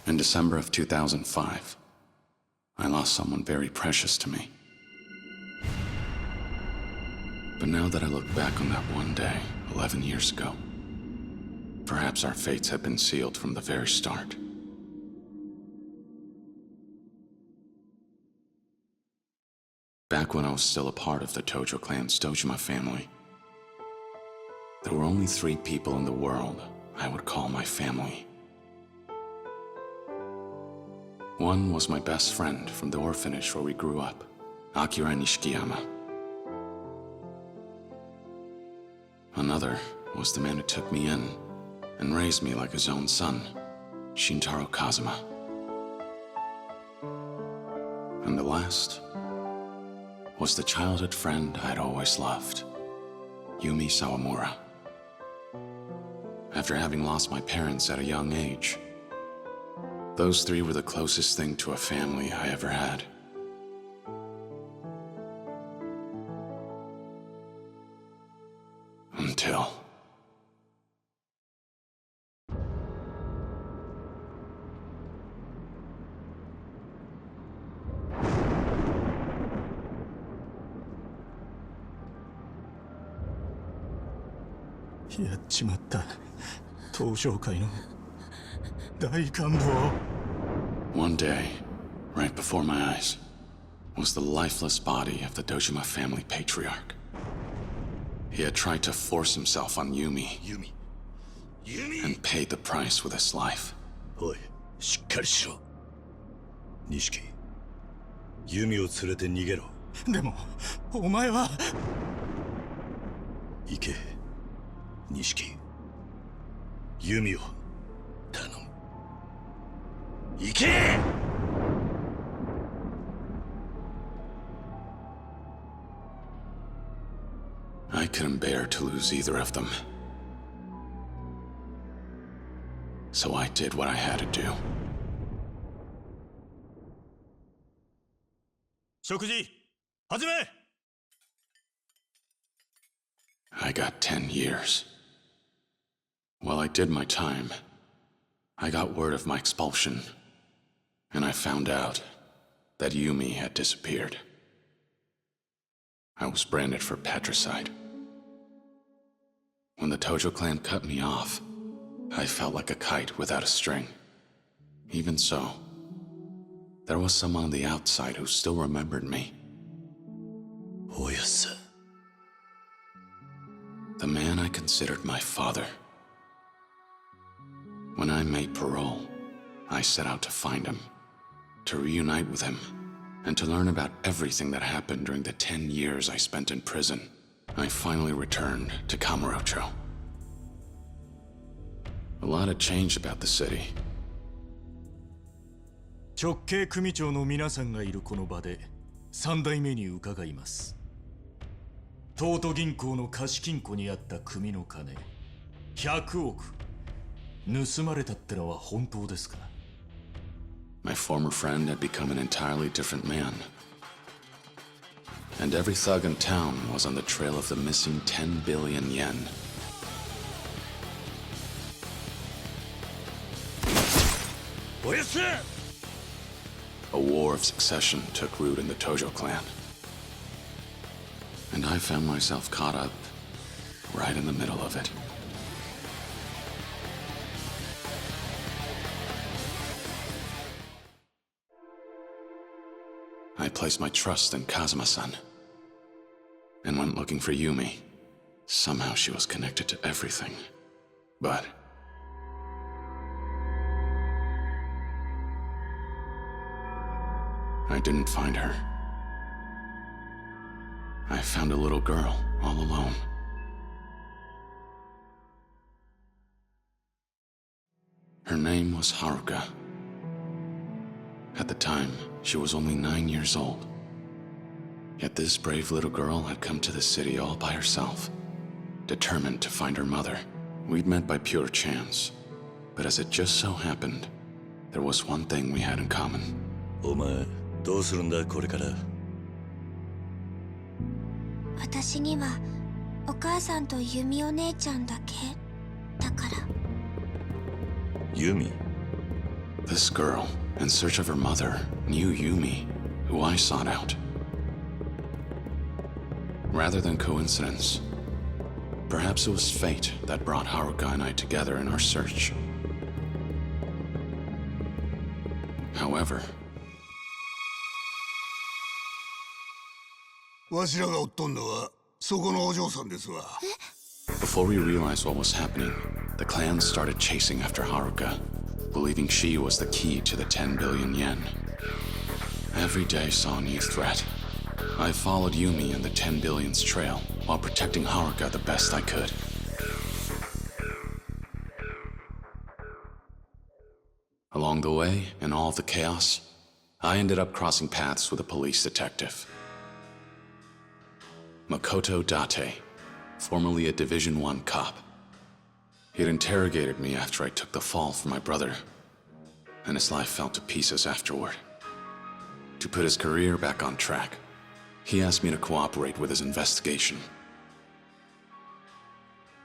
In December of 2005, I lost someone very precious to me. But now that I look back on that one day, 11 years ago, perhaps our fates had been sealed from the very start. Back when I was still a part of the Tojo clan's Dojima family, there were only 3 people in the world I would call my family. One was my best friend from the orphanage where we grew up, Akira Nishikiyama. Another was the man who took me in and raised me like his own son, Shintaro Kazuma. And the last was the childhood friend I'd always loved, Yumi Sawamura. After having lost my parents at a young age, those 3 were the closest thing to a family I ever had. Until...やっちまった。東商会の大幹部を。One day, right before my eyes, was the lifeless body of the Dojima family patriarch. He had tried to force himself on Yumi, and paid the price with his life. おい、しっかりしろ。錦、弓を連れて逃げろ。でも、お前は。行け、錦。弓を頼む。行け！ I couldn't bear to lose either of them. So I did what I had to do. 食事、始め！ I got 10 years. While I did my time, I got word of my expulsion, and I found out that Yumi had disappeared. I was branded for patricide. When the Tojo clan cut me off, I felt like a kite without a string. Even so, there was someone on the outside who still remembered me. Oyasa. The man I considered my father. When I made parole, I set out to find him, to reunite with him, and to learn about everything that happened during the 10 years I spent in prison. I finally returned to Kamurocho. A lot had changed about the city. 直系組長の皆さんがいるこの場で3代目に伺います。東都銀行の貸金庫にあった組の金100億盗まれたってのは本当ですか？ My former friend had become an entirely different man. And every thug in town was on the trail of the missing 10 billion yen. A war of succession took root in the Tojo clan. And I found myself caught up right in the middle of it. I placed my trust in Kazuma-san and went looking for Yumi. Somehow she was connected to everything. But I didn't find her. I found a little girl all alone. Her name was Haruka. At the time, she was only 9 years old. Yet this brave little girl had come to the city all by herself, determined to find her mother. We'd met by pure chance, but as it just so happened, there was one thing we had in common. お前、どうするんだこれから？私にはお母さんとユミお姉ちゃんだけだから。ユミ？ This girl, in search of her mother, knew Yumi, who I sought out. Rather than coincidence, perhaps it was fate that brought Haruka and I together in our search. However, わしらが追っとんのはそこのお嬢さんですわ。 before we realized what was happening, the clan started chasing after Haruka, believing she was the key to the 10 billion yen. Every day saw a new threat. I followed Yumi and the 10 billion's trail while protecting Haruka the best I could. Along the way, in all the chaos, I ended up crossing paths with a police detective. Makoto Date, formerly a Division 1 cop. He had interrogated me after I took the fall for my brother, and his life fell to pieces afterward. To put his career back on track, he asked me to cooperate with his investigation.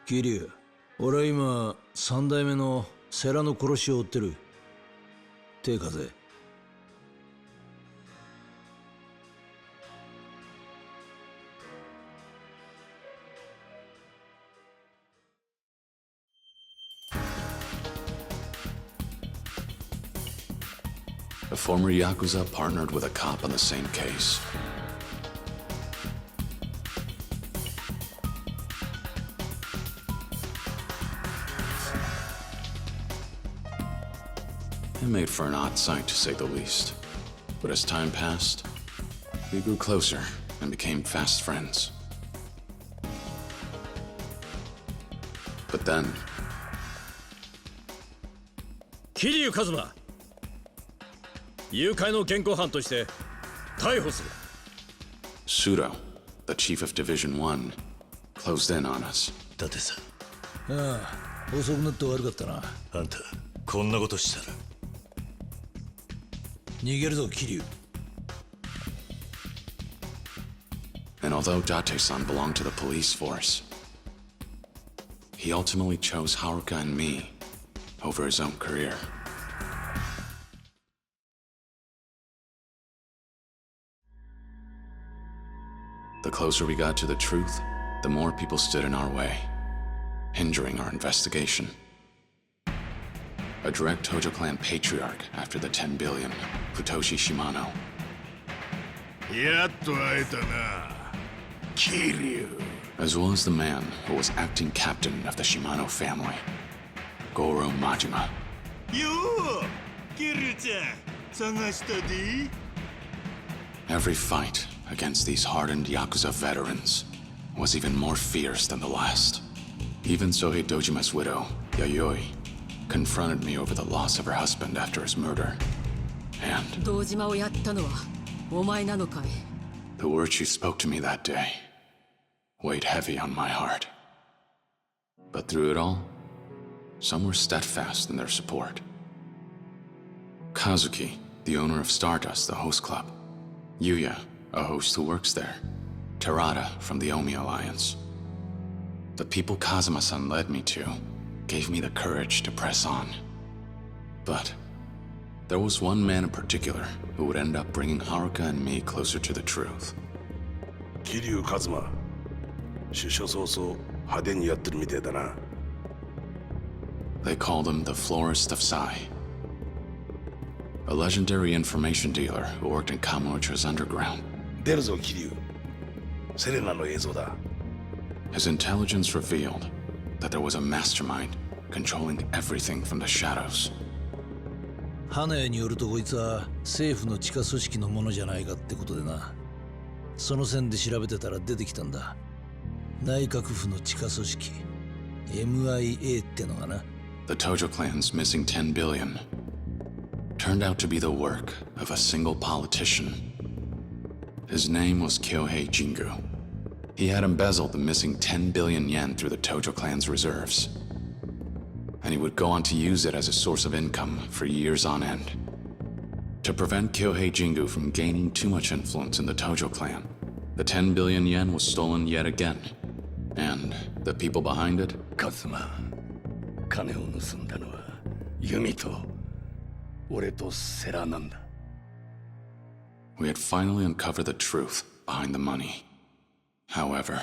桐生、俺は今三代目の世良の殺しを追ってる。手風。A former Yakuza partnered with a cop on the same case. It made for an odd sight, to say the least. But as time passed, we grew closer and became fast friends. But then, 桐生一馬、誘拐の現行犯として逮捕する。 Sudo, the chief of Division 1, closed in on us. だってさ。ああ、遅くなって悪かったな。あんたこんなことしたら逃げるぞ、桐生。 And although Date-san belonged to the police force, he ultimately chose Haruka and me over his own career. The closer we got to the truth, the more people stood in our way, hindering our investigation. A direct Tojo clan patriarch after the 10 billion, Futoshi Shimano. やっと会えたな、桐生。 As well as the man who was acting captain of the Shimano family, Goro Majima. よう、桐生ちゃん、探したで。 Every fight against these hardened Yakuza veterans was even more fierce than the last. Even Sohei Dojima's widow, Yayoi, confronted me over the loss of her husband after his murder. And 堂島をやったのはお前なのかい？ the words she spoke to me that day weighed heavy on my heart. But through it all, some were steadfast in their support. Kazuki, the owner of Stardust, the host club. Yuya, a host who works there. Terada from the Omi Alliance. The people Kazuma-san led me to gave me the courage to press on. But there was one man in particular who would end up bringing Haruka and me closer to the truth. 桐生一馬、出所早々派手にやってるみてえだな。 They called him the Florist of Sai. A legendary information dealer who worked in Kamurocho's underground. 出るぞ桐生。セレナの映像だ。 His intelligence revealed that there was a mastermind controlling everything from the shadows. 花屋によるとこいつは政府の地下組織のものじゃないかってことでな。その線で調べてたら出てきたんだ。内閣府の地下組織 MIA ってのがな。 The Tojo clan's missing 10 billion turned out to be the work of a single politician. His name was Kyohei Jingu. He had embezzled the missing 10 billion yen through the Tojo clan's reserves. And he would go on to use it as a source of income for years on end. To prevent Kyohei Jingu from gaining too much influence in the Tojo clan, the 10 billion yen was stolen yet again. And the people behind it? 一馬、金を盗んだのは弓と俺と世良なんだ。 We had finally uncovered the truth behind the money. However,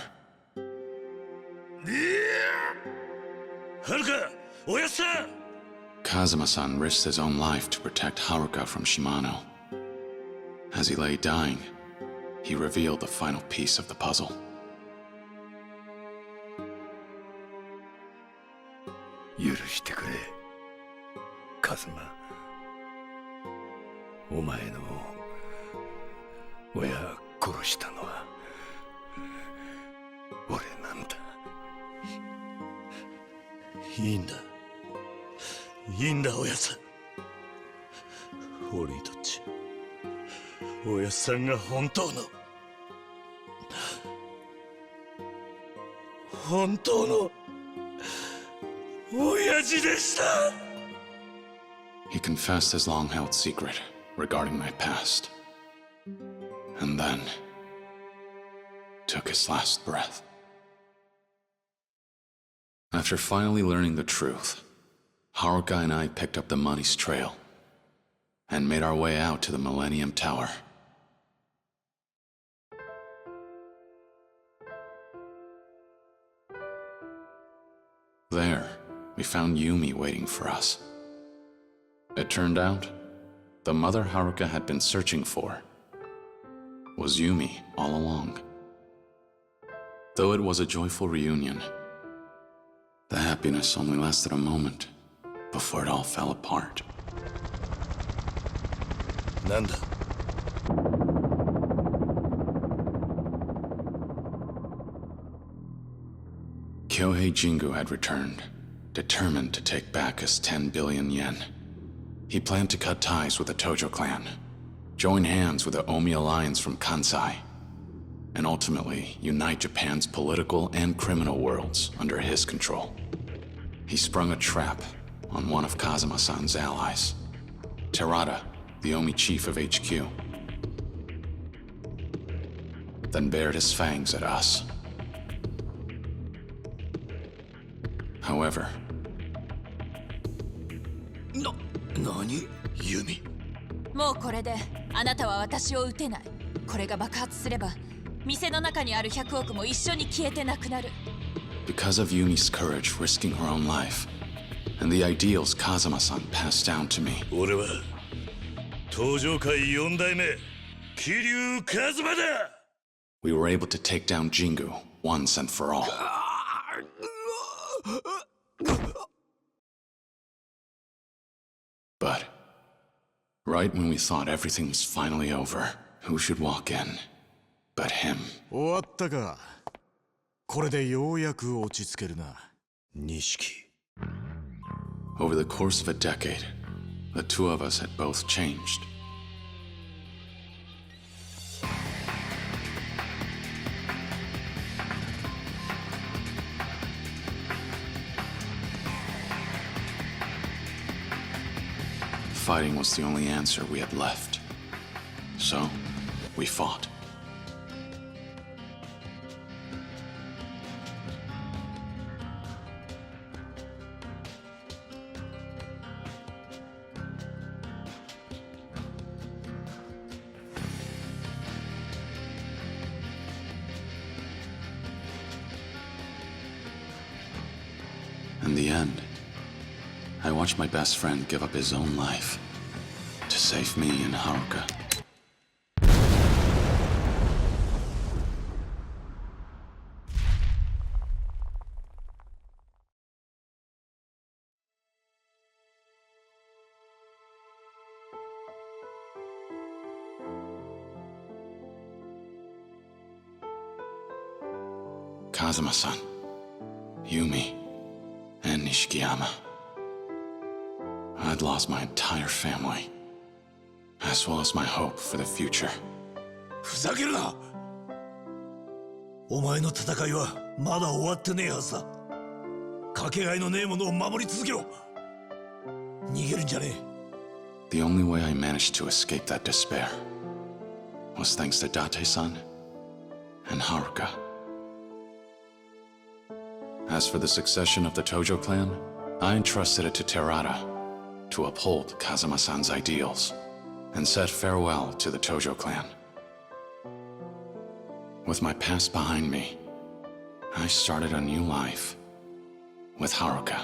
はるか、おやっさん。 Kazuma-san risked his own life to protect Haruka from Shimano. As he lay dying, he revealed the final piece of the puzzle. 許してくれ、カズマ。お前の親殺したのは俺なんだ。いいんだ。いいんだ、おやっさん。俺にとっちゃ、おやっさんが本当の親父でした。 He confessed his long-held secret regarding my past, and then took his last breath. After finally learning the truth, Haruka and I picked up the money's trail and made our way out to the Millennium Tower. There, we found Yumi waiting for us. It turned out, the mother Haruka had been searching for was Yumi all along. Though it was a joyful reunion, the happiness only lasted a moment before it all fell apart. なんだ。 Kyohei Jingu had returned, determined to take back his 10 billion yen. He planned to cut ties with the Tojo clan, join hands with the Omi alliance from Kansai, and ultimately unite Japan's political and criminal worlds under his control. He sprung a trap on one of Kazuma-san's allies, Terada, the Omi chief of HQ, then bared his fangs at us. However, 何？ユミ。もうこれであなたは私を撃てない。これが爆発すれば店の中にある100億も一緒に消えてなくなる。 because of Yumi's courage risking her own life, and the ideals Kazuma-san passed down to me, 俺は東上界4代目桐生一馬だ。 we were able to take down Jingu once and for all. But right when we thought everything was finally over, who should walk in but him? 終わったか。これでようやく落ち着けるな、錦。 Over the course of a decade, the two of us had both changed. Fighting was the only answer we had left. So, we fought. In the end, I watched my best friend give up his own life to save me and Haruka. Kazuma-san, Yumi, and Nishikiyama. I'd lost my entire family, as well as my hope for the future. ふざけるな。お前の戦いはまだ終わってねえはずだ。かけがえのねえものを守り続けろ。逃げるんじゃねえ。 The only way I managed to escape that despair was thanks to Date-san and Haruka. As for the succession of the Tojo clan, I entrusted it to Terada, to uphold Kazuma-san's ideals and said farewell to the Tojo clan. With my past behind me, I started a new life with Haruka.